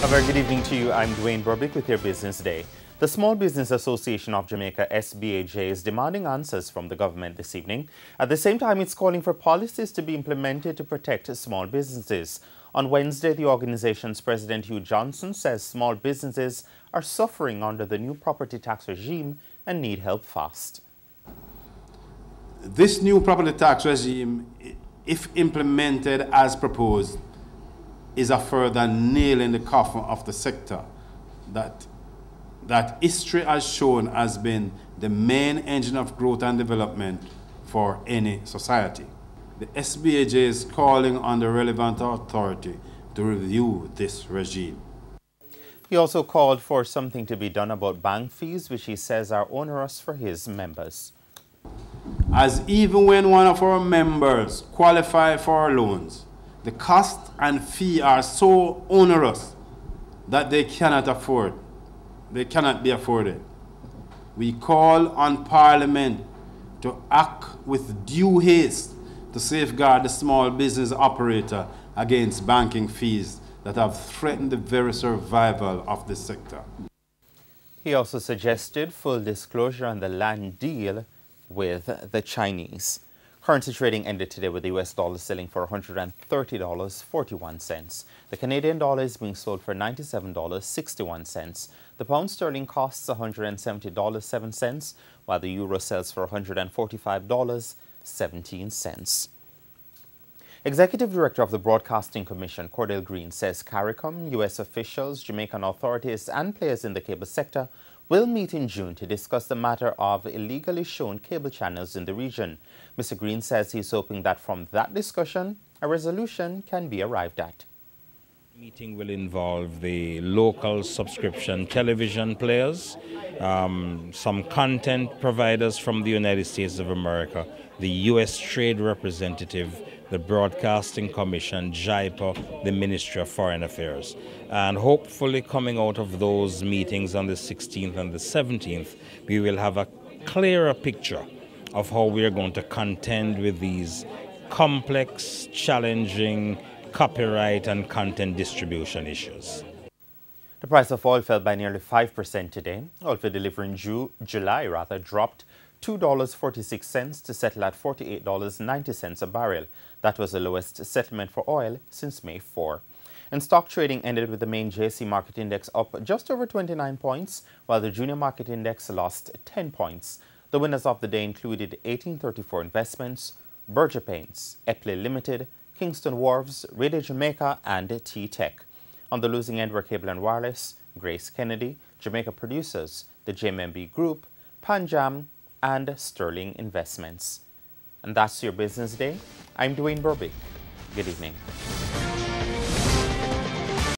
A very good evening to you. I'm Dwayne Burbick with your Business Day. The Small Business Association of Jamaica, SBAJ, is demanding answers from the government this evening. At the same time, it's calling for policies to be implemented to protect small businesses. On Wednesday, the organization's president, Hugh Johnson, says small businesses are suffering under the new property tax regime and need help fast. This new property tax regime, if implemented as proposed, is a further nail in the coffin of the sector that history has shown has been the main engine of growth and development for any society. The SBAJ is calling on the relevant authority to review this regime. He also called for something to be done about bank fees, which he says are onerous for his members. As even when one of our members qualify for loans, the cost and fee are so onerous that they cannot be afforded. We call on Parliament to act with due haste to safeguard the small business operator against banking fees that have threatened the very survival of this sector. He also suggested full disclosure on the land deal with the Chinese. Currency trading ended today with the US dollar selling for $130.41. The Canadian dollar is being sold for $97.61. The pound sterling costs $170.07, while the euro sells for $145.17. Executive Director of the Broadcasting Commission, Cordell Green, says CARICOM, U.S. officials, Jamaican authorities and players in the cable sector will meet in June to discuss the matter of illegally shown cable channels in the region. Mr. Green says he's hoping that from that discussion, a resolution can be arrived at. The meeting will involve the local subscription television players, some content providers from the United States of America, the U.S. Trade Representative, the Broadcasting Commission, JIPA, the Ministry of Foreign Affairs. And hopefully coming out of those meetings on the 16th and the 17th, we will have a clearer picture of how we are going to contend with these complex, challenging copyright and content distribution issues. The price of oil fell by nearly 5% today. Oil for delivery in July dropped $2.46 to settle at $48.90 a barrel. That was the lowest settlement for oil since May 4. And stock trading ended with the main JC market index up just over 29 points, while the junior market index lost 10 points. The winners of the day included 1834 Investments, BERGER Paints, Epley Limited, Kingston Wharves, Radio Jamaica, and T-Tech. On the losing end were Cable and Wireless, Grace Kennedy, Jamaica Producers, the JMB Group, Panjam, and Sterling Investments. And that's your Business Day. I'm Dwayne Burbick. Good evening.